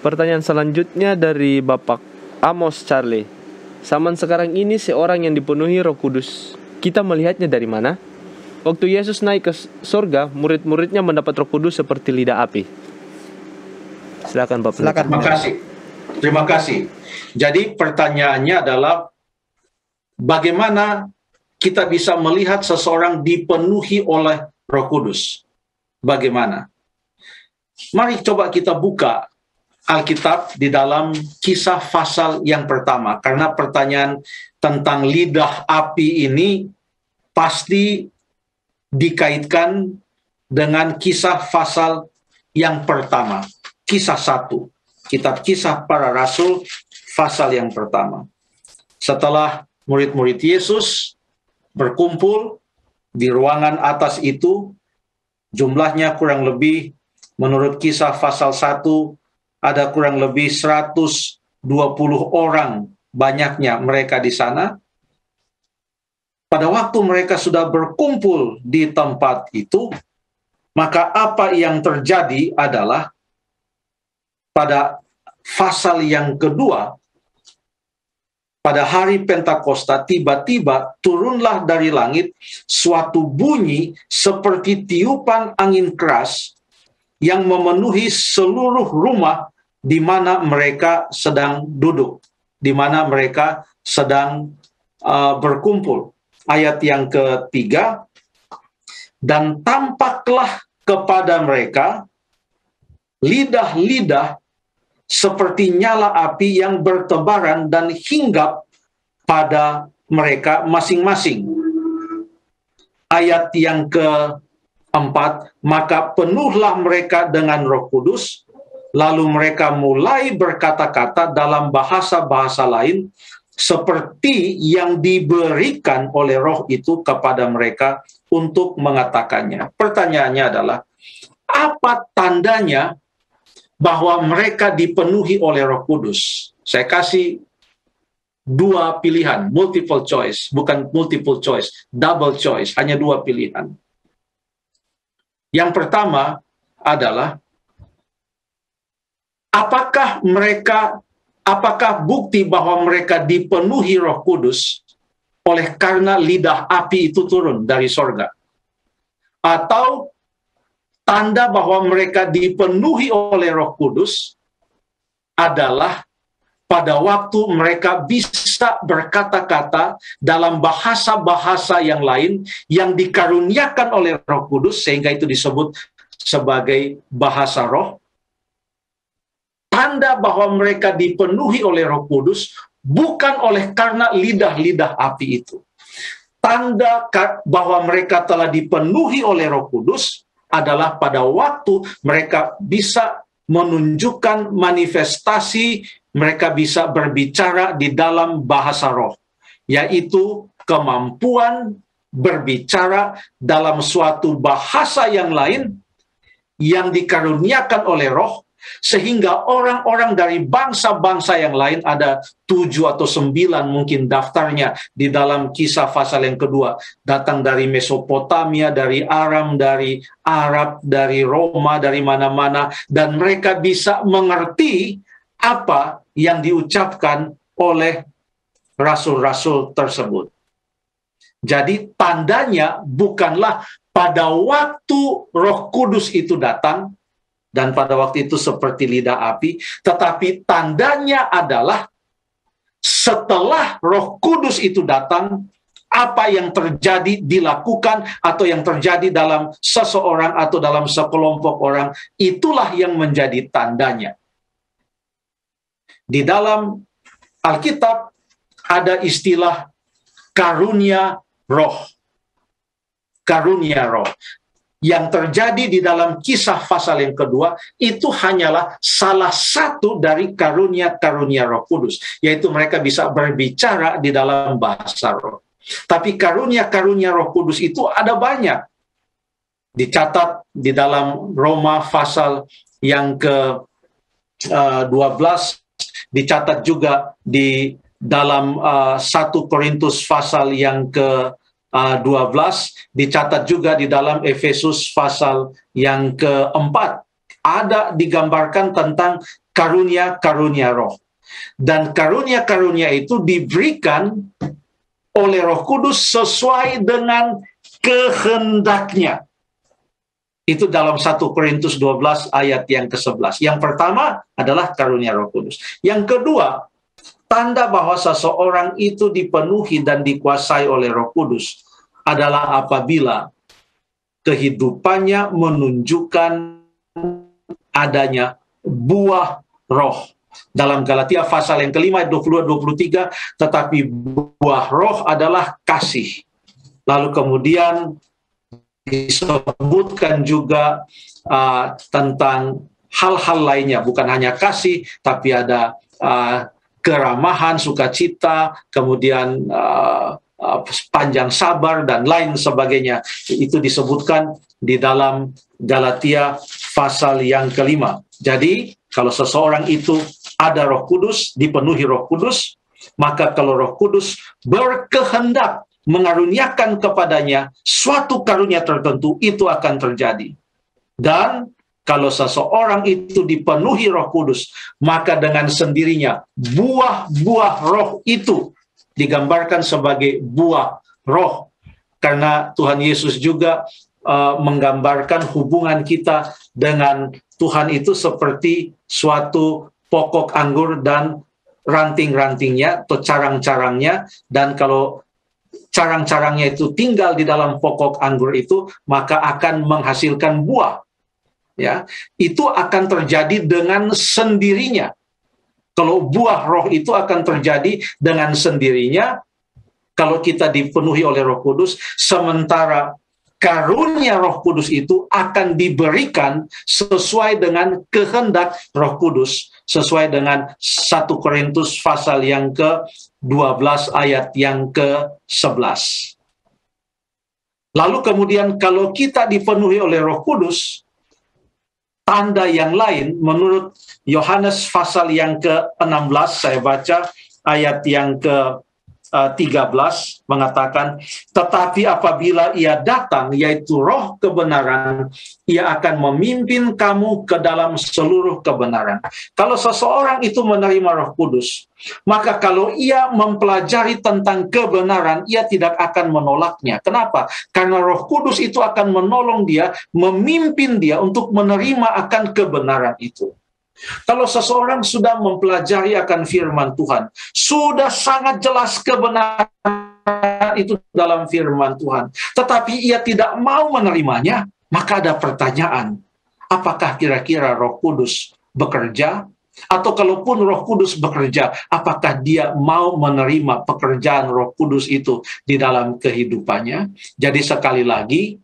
Pertanyaan selanjutnya dari Bapak Amos Charlie. Zaman sekarang ini seorang yang dipenuhi Roh Kudus, kita melihatnya dari mana? Waktu Yesus naik ke surga, murid-muridnya mendapat Roh Kudus seperti lidah api. Silakan Bapak. Silakan. Terima kasih. Jadi pertanyaannya adalah bagaimana kita bisa melihat seseorang dipenuhi oleh Roh Kudus? Bagaimana? Mari coba kita buka Alkitab di dalam Kisah pasal yang pertama, karena pertanyaan tentang lidah api ini pasti dikaitkan dengan Kisah pasal yang pertama, Kisah 1, Kitab Kisah Para Rasul pasal yang pertama. Setelah murid-murid Yesus berkumpul di ruangan atas itu, jumlahnya kurang lebih menurut Kisah pasal 1 ada kurang lebih 120 orang banyaknya mereka di sana. Pada waktu mereka sudah berkumpul di tempat itu, maka apa yang terjadi adalah pada pasal yang kedua, pada hari Pentakosta, tiba-tiba turunlah dari langit suatu bunyi seperti tiupan angin keras yang memenuhi seluruh rumah di mana mereka sedang duduk, di mana mereka sedang berkumpul. Ayat yang ketiga, dan tampaklah kepada mereka lidah-lidah seperti nyala api yang bertebaran dan hinggap pada mereka masing-masing. Ayat yang keempat, maka penuhlah mereka dengan Roh Kudus, lalu mereka mulai berkata-kata dalam bahasa-bahasa lain seperti yang diberikan oleh Roh itu kepada mereka untuk mengatakannya. Pertanyaannya adalah, apa tandanya bahwa mereka dipenuhi oleh Roh Kudus? Saya kasih dua pilihan, multiple choice, bukan multiple choice, double choice, hanya dua pilihan. Yang pertama adalah, apakah bukti bahwa mereka dipenuhi Roh Kudus oleh karena lidah api itu turun dari sorga? Atau tanda bahwa mereka dipenuhi oleh Roh Kudus adalah pada waktu mereka bisa berkata-kata dalam bahasa-bahasa yang lain yang dikaruniakan oleh Roh Kudus, sehingga itu disebut sebagai bahasa roh. Tanda bahwa mereka dipenuhi oleh Roh Kudus bukan oleh karena lidah-lidah api itu. Tanda bahwa mereka telah dipenuhi oleh Roh Kudus adalah pada waktu mereka bisa menunjukkan manifestasi, mereka bisa berbicara di dalam bahasa roh, yaitu kemampuan berbicara dalam suatu bahasa yang lain yang dikaruniakan oleh roh, sehingga orang-orang dari bangsa-bangsa yang lain, ada 7 atau 9 mungkin daftarnya di dalam Kisah pasal yang kedua, datang dari Mesopotamia, dari Aram, dari Arab, dari Roma, dari mana-mana, dan mereka bisa mengerti apa yang diucapkan oleh rasul-rasul tersebut. Jadi tandanya bukanlah pada waktu Roh Kudus itu datang, dan pada waktu itu seperti lidah api, tetapi tandanya adalah setelah Roh Kudus itu datang, apa yang terjadi dilakukan atau yang terjadi dalam seseorang atau dalam sekelompok orang, itulah yang menjadi tandanya. Di dalam Alkitab ada istilah karunia roh. karunia roh. Yang terjadi di dalam Kisah pasal yang kedua itu hanyalah salah satu dari karunia-karunia Roh Kudus, yaitu mereka bisa berbicara di dalam bahasa roh. Tapi karunia-karunia Roh Kudus itu ada banyak. Dicatat di dalam Roma pasal yang ke-12, dicatat juga di dalam 1 Korintus pasal yang ke-12, dicatat juga di dalam Efesus pasal yang ke-4. Ada digambarkan tentang karunia-karunia roh. Dan karunia-karunia itu diberikan oleh Roh Kudus sesuai dengan kehendaknya. Itu dalam 1 Korintus 12 ayat yang ke-11. Yang pertama adalah karunia Roh Kudus. Yang kedua, tanda bahwa seseorang itu dipenuhi dan dikuasai oleh Roh Kudus adalah apabila kehidupannya menunjukkan adanya buah roh. Dalam Galatia pasal yang kelima, 22-23, tetapi buah roh adalah kasih. Lalu kemudian disebutkan juga tentang hal-hal lainnya, bukan hanya kasih, tapi ada keramahan, sukacita, kemudian panjang sabar, dan lain sebagainya. Itu disebutkan di dalam Galatia pasal yang kelima. Jadi, kalau seseorang itu ada Roh Kudus, dipenuhi Roh Kudus, maka kalau Roh Kudus berkehendak mengaruniakan kepadanya suatu karunia tertentu, itu akan terjadi. Dan kalau seseorang itu dipenuhi Roh Kudus, maka dengan sendirinya buah-buah roh itu digambarkan sebagai buah roh. Karena Tuhan Yesus juga menggambarkan hubungan kita dengan Tuhan itu seperti suatu pokok anggur dan ranting-rantingnya atau carang-carangnya. Dan kalau carang-carangnya itu tinggal di dalam pokok anggur itu, maka akan menghasilkan buah. Ya, itu akan terjadi dengan sendirinya. Kalau buah roh itu akan terjadi dengan sendirinya kalau kita dipenuhi oleh Roh Kudus, sementara karunia Roh Kudus itu akan diberikan sesuai dengan kehendak Roh Kudus, sesuai dengan 1 Korintus pasal yang ke-12 ayat yang ke-11. Lalu kemudian kalau kita dipenuhi oleh Roh Kudus, tanda yang lain menurut Yohanes pasal yang ke-16, saya baca ayat yang ke-13 mengatakan, tetapi apabila ia datang, yaitu Roh kebenaran, ia akan memimpin kamu ke dalam seluruh kebenaran. Kalau seseorang itu menerima Roh Kudus, maka kalau ia mempelajari tentang kebenaran, ia tidak akan menolaknya. Kenapa? Karena Roh Kudus itu akan menolong dia, memimpin dia untuk menerima akan kebenaran itu. Kalau seseorang sudah mempelajari akan firman Tuhan, sudah sangat jelas kebenaran itu dalam firman Tuhan, tetapi ia tidak mau menerimanya, maka ada pertanyaan, apakah kira-kira Roh Kudus bekerja? Atau kalaupun Roh Kudus bekerja, apakah dia mau menerima pekerjaan Roh Kudus itu di dalam kehidupannya? Jadi sekali lagi,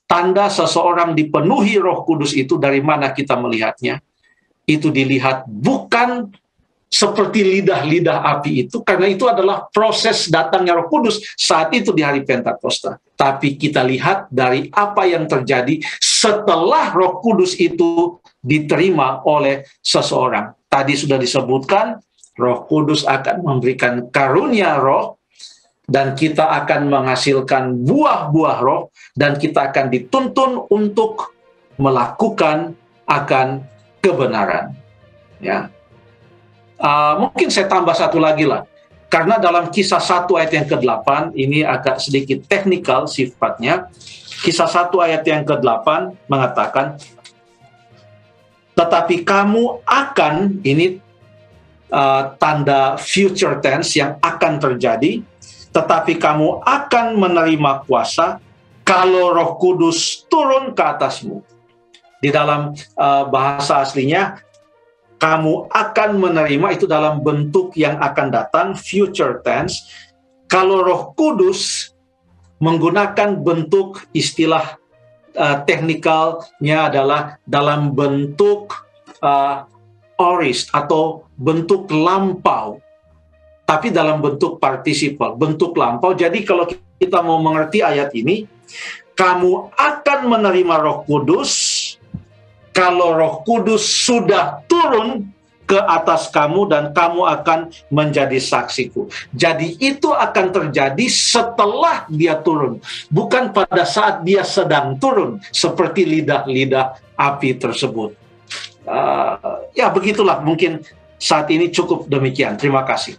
tanda seseorang dipenuhi Roh Kudus itu dari mana kita melihatnya? Itu dilihat bukan seperti lidah-lidah api itu, karena itu adalah proses datangnya Roh Kudus saat itu di hari Pentakosta. Tapi kita lihat dari apa yang terjadi setelah Roh Kudus itu diterima oleh seseorang. Tadi sudah disebutkan, Roh Kudus akan memberikan karunia roh, dan kita akan menghasilkan buah-buah roh, dan kita akan dituntun untuk melakukan akan kebenaran. Ya, mungkin saya tambah satu lagi lah, karena dalam Kisah 1 ayat yang ke-8 ini agak sedikit teknikal sifatnya. Kisah 1 ayat yang ke-8 mengatakan, tetapi kamu akan, ini tanda future tense yang akan terjadi, tetapi kamu akan menerima kuasa kalau Roh Kudus turun ke atasmu. Di dalam bahasa aslinya, kamu akan menerima, itu dalam bentuk yang akan datang, future tense. Kalau Roh Kudus menggunakan bentuk istilah teknikalnya adalah dalam bentuk aorist atau bentuk lampau, tapi dalam bentuk participle, bentuk lampau. Jadi kalau kita mau mengerti ayat ini, kamu akan menerima Roh Kudus kalau Roh Kudus sudah turun ke atas kamu dan kamu akan menjadi saksiku. Jadi itu akan terjadi setelah dia turun, bukan pada saat dia sedang turun seperti lidah-lidah api tersebut. Ya begitulah, mungkin saat ini cukup demikian. Terima kasih.